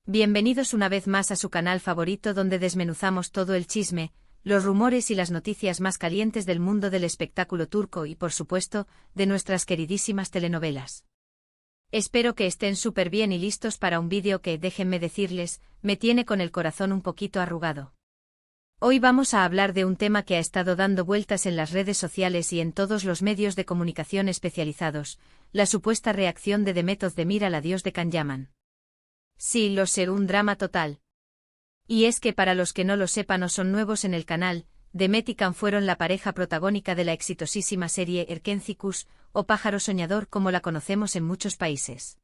Bienvenidos una vez más a su canal favorito donde desmenuzamos todo el chisme, los rumores y las noticias más calientes del mundo del espectáculo turco y, por supuesto, de nuestras queridísimas telenovelas. Espero que estén súper bien y listos para un vídeo que, déjenme decirles, me tiene con el corazón un poquito arrugado. Hoy vamos a hablar de un tema que ha estado dando vueltas en las redes sociales y en todos los medios de comunicación especializados, la supuesta reacción de Demet Özdemir al adiós de Can Yaman. Sí, lo sé, un drama total. Y es que para los que no lo sepan o son nuevos en el canal, Demet y Can fueron la pareja protagónica de la exitosísima serie Erkenci o Pájaro Soñador como la conocemos en muchos países.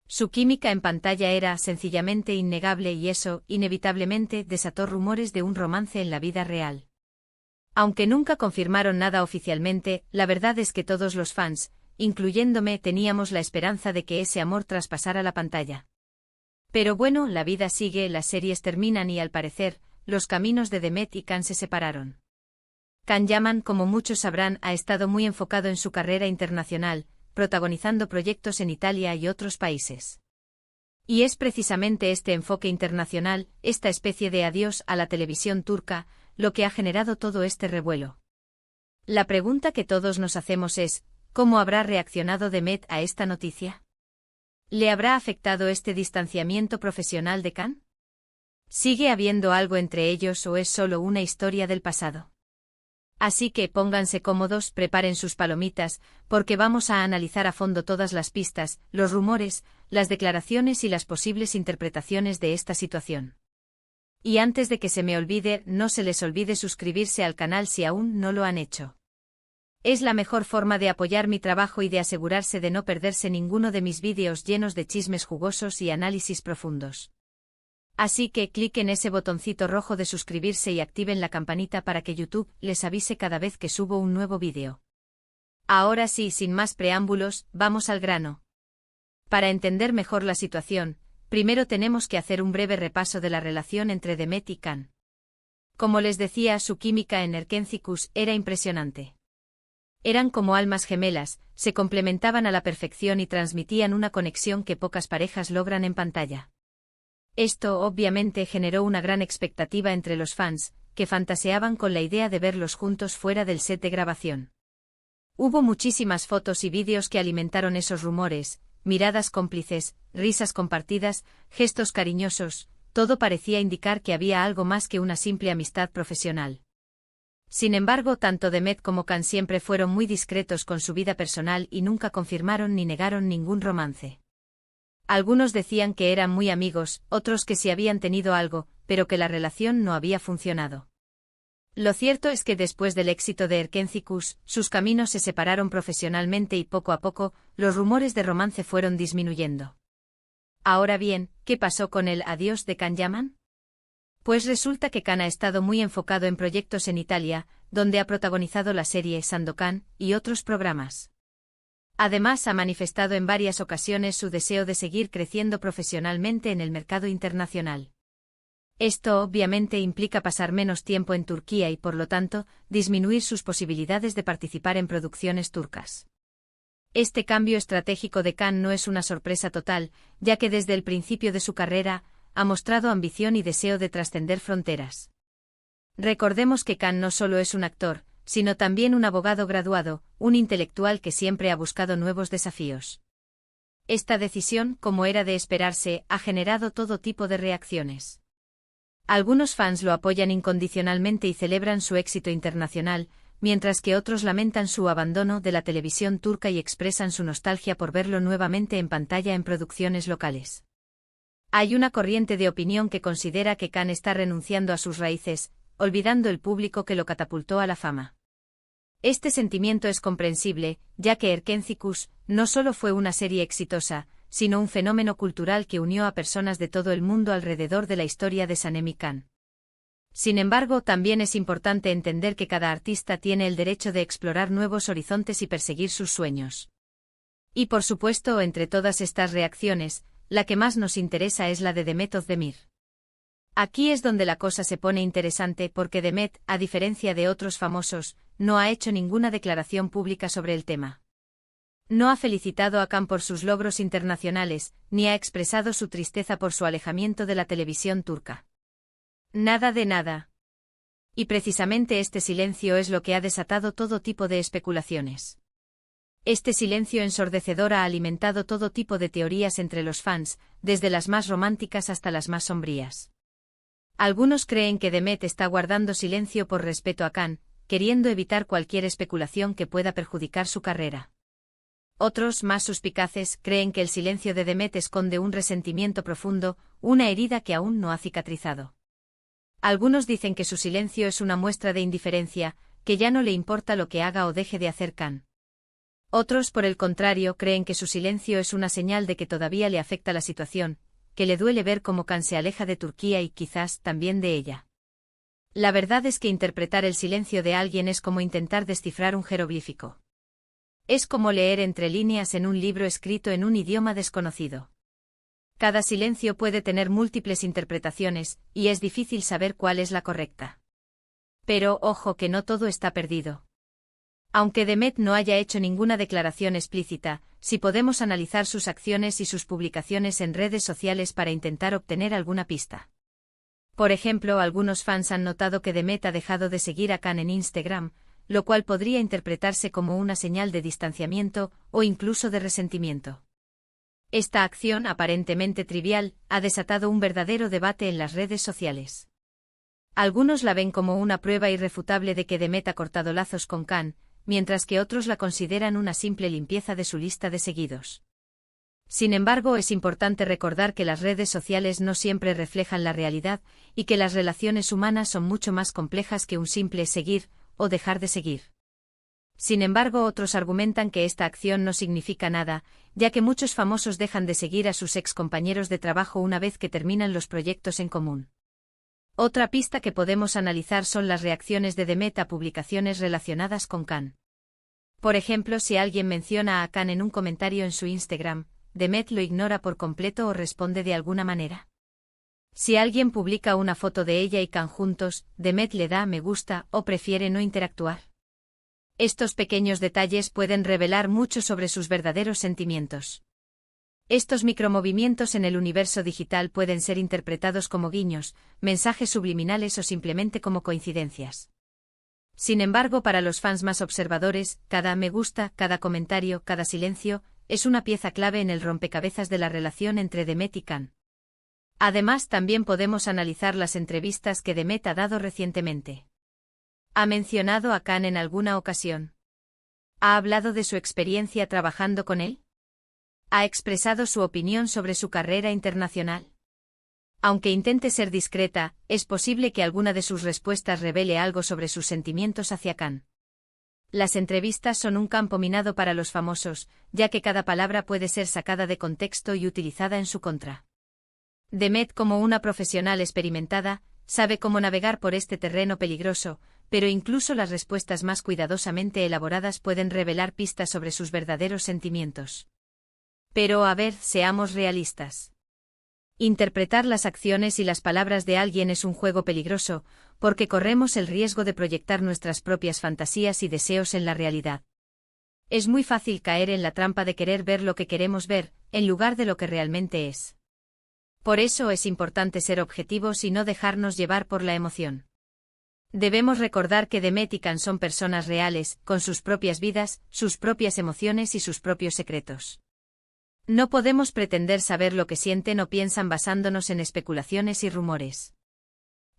Su química en pantalla era sencillamente innegable y eso, inevitablemente, desató rumores de un romance en la vida real. Aunque nunca confirmaron nada oficialmente, la verdad es que todos los fans, incluyéndome, teníamos la esperanza de que ese amor traspasara la pantalla. Pero bueno, la vida sigue, las series terminan y al parecer, los caminos de Demet y Can se separaron. Can Yaman, como muchos sabrán, ha estado muy enfocado en su carrera internacional, protagonizando proyectos en Italia y otros países. Y es precisamente este enfoque internacional, esta especie de adiós a la televisión turca, lo que ha generado todo este revuelo. La pregunta que todos nos hacemos es, ¿cómo habrá reaccionado Demet a esta noticia? ¿Le habrá afectado este distanciamiento profesional de Can? ¿Sigue habiendo algo entre ellos o es solo una historia del pasado? Así que pónganse cómodos, preparen sus palomitas, porque vamos a analizar a fondo todas las pistas, los rumores, las declaraciones y las posibles interpretaciones de esta situación. Y antes de que se me olvide, no se les olvide suscribirse al canal si aún no lo han hecho. Es la mejor forma de apoyar mi trabajo y de asegurarse de no perderse ninguno de mis vídeos llenos de chismes jugosos y análisis profundos. Así que clic en ese botoncito rojo de suscribirse y activen la campanita para que YouTube les avise cada vez que subo un nuevo vídeo. Ahora sí, sin más preámbulos, vamos al grano. Para entender mejor la situación, primero tenemos que hacer un breve repaso de la relación entre Demet y Can. Como les decía, su química en Erkenci era impresionante. Eran como almas gemelas, se complementaban a la perfección y transmitían una conexión que pocas parejas logran en pantalla. Esto obviamente generó una gran expectativa entre los fans, que fantaseaban con la idea de verlos juntos fuera del set de grabación. Hubo muchísimas fotos y vídeos que alimentaron esos rumores, miradas cómplices, risas compartidas, gestos cariñosos, todo parecía indicar que había algo más que una simple amistad profesional. Sin embargo, tanto Demet como Can siempre fueron muy discretos con su vida personal y nunca confirmaron ni negaron ningún romance. Algunos decían que eran muy amigos, otros que sí habían tenido algo, pero que la relación no había funcionado. Lo cierto es que después del éxito de Erkenci, sus caminos se separaron profesionalmente y poco a poco, los rumores de romance fueron disminuyendo. Ahora bien, ¿qué pasó con el adiós de Can Yaman? Pues resulta que Can ha estado muy enfocado en proyectos en Italia, donde ha protagonizado la serie Sandokan y otros programas. Además, ha manifestado en varias ocasiones su deseo de seguir creciendo profesionalmente en el mercado internacional. Esto obviamente implica pasar menos tiempo en Turquía y, por lo tanto, disminuir sus posibilidades de participar en producciones turcas. Este cambio estratégico de Can no es una sorpresa total, ya que desde el principio de su carrera, ha mostrado ambición y deseo de trascender fronteras. Recordemos que Can no solo es un actor, sino también un abogado graduado, un intelectual que siempre ha buscado nuevos desafíos. Esta decisión, como era de esperarse, ha generado todo tipo de reacciones. Algunos fans lo apoyan incondicionalmente y celebran su éxito internacional, mientras que otros lamentan su abandono de la televisión turca y expresan su nostalgia por verlo nuevamente en pantalla en producciones locales. Hay una corriente de opinión que considera que Can está renunciando a sus raíces, olvidando el público que lo catapultó a la fama. Este sentimiento es comprensible, ya que Erkenci no solo fue una serie exitosa, sino un fenómeno cultural que unió a personas de todo el mundo alrededor de la historia de Sanem y Can. Sin embargo, también es importante entender que cada artista tiene el derecho de explorar nuevos horizontes y perseguir sus sueños. Y por supuesto, entre todas estas reacciones, la que más nos interesa es la de Demet Özdemir. Aquí es donde la cosa se pone interesante porque Demet, a diferencia de otros famosos, no ha hecho ninguna declaración pública sobre el tema. No ha felicitado a Can por sus logros internacionales, ni ha expresado su tristeza por su alejamiento de la televisión turca. Nada de nada. Y precisamente este silencio es lo que ha desatado todo tipo de especulaciones. Este silencio ensordecedor ha alimentado todo tipo de teorías entre los fans, desde las más románticas hasta las más sombrías. Algunos creen que Demet está guardando silencio por respeto a Can, queriendo evitar cualquier especulación que pueda perjudicar su carrera. Otros, más suspicaces, creen que el silencio de Demet esconde un resentimiento profundo, una herida que aún no ha cicatrizado. Algunos dicen que su silencio es una muestra de indiferencia, que ya no le importa lo que haga o deje de hacer Can. Otros, por el contrario, creen que su silencio es una señal de que todavía le afecta la situación, que le duele ver cómo Can se aleja de Turquía y quizás también de ella. La verdad es que interpretar el silencio de alguien es como intentar descifrar un jeroglífico. Es como leer entre líneas en un libro escrito en un idioma desconocido. Cada silencio puede tener múltiples interpretaciones, y es difícil saber cuál es la correcta. Pero, ojo que no todo está perdido. Aunque Demet no haya hecho ninguna declaración explícita, sí podemos analizar sus acciones y sus publicaciones en redes sociales para intentar obtener alguna pista. Por ejemplo, algunos fans han notado que Demet ha dejado de seguir a Can en Instagram, lo cual podría interpretarse como una señal de distanciamiento o incluso de resentimiento. Esta acción, aparentemente trivial, ha desatado un verdadero debate en las redes sociales. Algunos la ven como una prueba irrefutable de que Demet ha cortado lazos con Can, mientras que otros la consideran una simple limpieza de su lista de seguidos. Sin embargo, es importante recordar que las redes sociales no siempre reflejan la realidad, y que las relaciones humanas son mucho más complejas que un simple seguir o dejar de seguir. Sin embargo, otros argumentan que esta acción no significa nada, ya que muchos famosos dejan de seguir a sus ex compañeros de trabajo una vez que terminan los proyectos en común. Otra pista que podemos analizar son las reacciones de Demet a publicaciones relacionadas con Can. Por ejemplo, si alguien menciona a Can en un comentario en su Instagram, Demet lo ignora por completo o responde de alguna manera. Si alguien publica una foto de ella y Can juntos, Demet le da me gusta o prefiere no interactuar. Estos pequeños detalles pueden revelar mucho sobre sus verdaderos sentimientos. Estos micromovimientos en el universo digital pueden ser interpretados como guiños, mensajes subliminales o simplemente como coincidencias. Sin embargo, para los fans más observadores, cada me gusta, cada comentario, cada silencio, es una pieza clave en el rompecabezas de la relación entre Demet y Can. Además, también podemos analizar las entrevistas que Demet ha dado recientemente. ¿Ha mencionado a Can en alguna ocasión? ¿Ha hablado de su experiencia trabajando con él? ¿Ha expresado su opinión sobre su carrera internacional? Aunque intente ser discreta, es posible que alguna de sus respuestas revele algo sobre sus sentimientos hacia Can. Las entrevistas son un campo minado para los famosos, ya que cada palabra puede ser sacada de contexto y utilizada en su contra. Demet, como una profesional experimentada, sabe cómo navegar por este terreno peligroso, pero incluso las respuestas más cuidadosamente elaboradas pueden revelar pistas sobre sus verdaderos sentimientos. Pero a ver, seamos realistas. Interpretar las acciones y las palabras de alguien es un juego peligroso, porque corremos el riesgo de proyectar nuestras propias fantasías y deseos en la realidad. Es muy fácil caer en la trampa de querer ver lo que queremos ver, en lugar de lo que realmente es. Por eso es importante ser objetivos y no dejarnos llevar por la emoción. Debemos recordar que Demet y Can son personas reales, con sus propias vidas, sus propias emociones y sus propios secretos. No podemos pretender saber lo que sienten o piensan basándonos en especulaciones y rumores.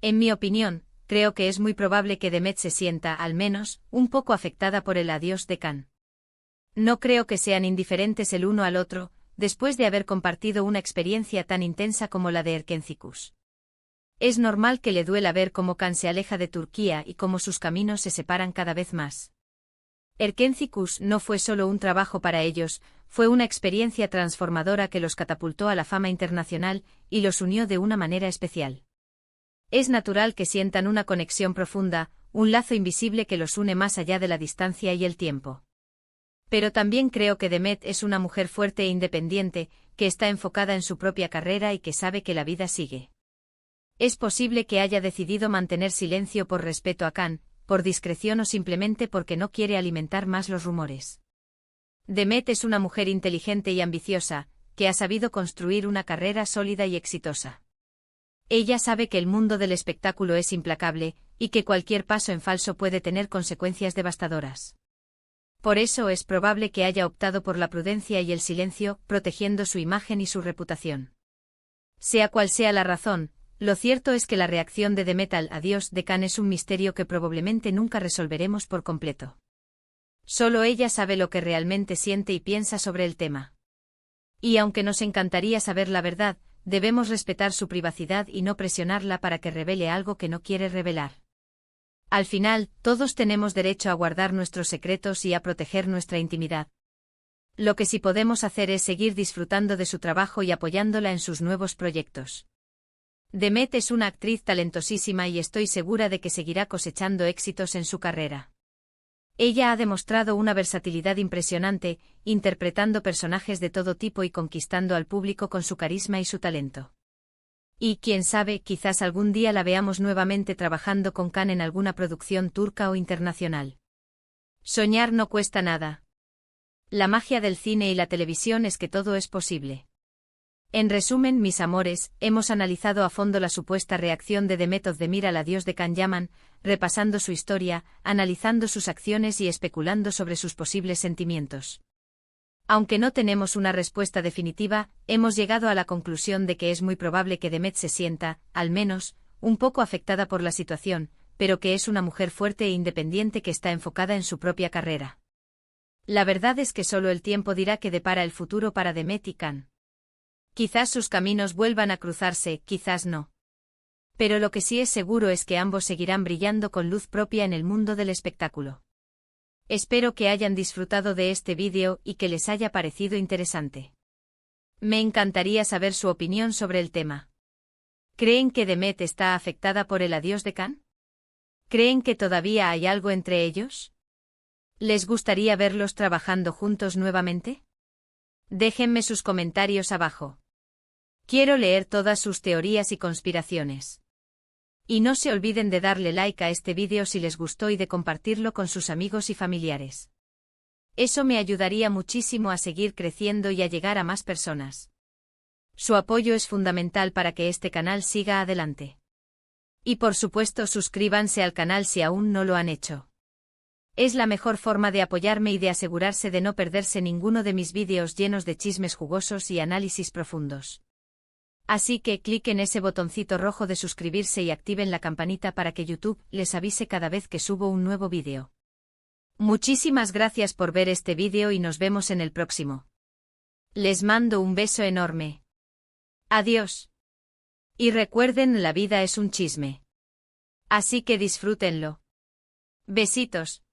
En mi opinión, creo que es muy probable que Demet se sienta, al menos, un poco afectada por el adiós de Can. No creo que sean indiferentes el uno al otro, después de haber compartido una experiencia tan intensa como la de Erkencikus. Es normal que le duela ver cómo Can se aleja de Turquía y cómo sus caminos se separan cada vez más. Erkencikus no fue solo un trabajo para ellos, fue una experiencia transformadora que los catapultó a la fama internacional y los unió de una manera especial. Es natural que sientan una conexión profunda, un lazo invisible que los une más allá de la distancia y el tiempo. Pero también creo que Demet es una mujer fuerte e independiente, que está enfocada en su propia carrera y que sabe que la vida sigue. Es posible que haya decidido mantener silencio por respeto a Can, por discreción o simplemente porque no quiere alimentar más los rumores. Demet es una mujer inteligente y ambiciosa, que ha sabido construir una carrera sólida y exitosa. Ella sabe que el mundo del espectáculo es implacable, y que cualquier paso en falso puede tener consecuencias devastadoras. Por eso es probable que haya optado por la prudencia y el silencio, protegiendo su imagen y su reputación. Sea cual sea la razón, lo cierto es que la reacción de Demet al adiós de Khan es un misterio que probablemente nunca resolveremos por completo. Solo ella sabe lo que realmente siente y piensa sobre el tema. Y aunque nos encantaría saber la verdad, debemos respetar su privacidad y no presionarla para que revele algo que no quiere revelar. Al final, todos tenemos derecho a guardar nuestros secretos y a proteger nuestra intimidad. Lo que sí podemos hacer es seguir disfrutando de su trabajo y apoyándola en sus nuevos proyectos. Demet es una actriz talentosísima y estoy segura de que seguirá cosechando éxitos en su carrera. Ella ha demostrado una versatilidad impresionante, interpretando personajes de todo tipo y conquistando al público con su carisma y su talento. Y quién sabe, quizás algún día la veamos nuevamente trabajando con Khan en alguna producción turca o internacional. Soñar no cuesta nada. La magia del cine y la televisión es que todo es posible. En resumen, mis amores, hemos analizado a fondo la supuesta reacción de Demet Özdemir al adiós de Can Yaman, repasando su historia, analizando sus acciones y especulando sobre sus posibles sentimientos. Aunque no tenemos una respuesta definitiva, hemos llegado a la conclusión de que es muy probable que Demet se sienta, al menos, un poco afectada por la situación, pero que es una mujer fuerte e independiente que está enfocada en su propia carrera. La verdad es que solo el tiempo dirá qué depara el futuro para Demet y Khan. Quizás sus caminos vuelvan a cruzarse, quizás no. Pero lo que sí es seguro es que ambos seguirán brillando con luz propia en el mundo del espectáculo. Espero que hayan disfrutado de este vídeo y que les haya parecido interesante. Me encantaría saber su opinión sobre el tema. ¿Creen que Demet está afectada por el adiós de Khan? ¿Creen que todavía hay algo entre ellos? ¿Les gustaría verlos trabajando juntos nuevamente? Déjenme sus comentarios abajo. Quiero leer todas sus teorías y conspiraciones. Y no se olviden de darle like a este vídeo si les gustó y de compartirlo con sus amigos y familiares. Eso me ayudaría muchísimo a seguir creciendo y a llegar a más personas. Su apoyo es fundamental para que este canal siga adelante. Y por supuesto suscríbanse al canal si aún no lo han hecho. Es la mejor forma de apoyarme y de asegurarse de no perderse ninguno de mis vídeos llenos de chismes jugosos y análisis profundos. Así que clic en ese botoncito rojo de suscribirse y activen la campanita para que YouTube les avise cada vez que subo un nuevo vídeo. Muchísimas gracias por ver este vídeo y nos vemos en el próximo. Les mando un beso enorme. Adiós. Y recuerden, la vida es un chisme. Así que disfrútenlo. Besitos.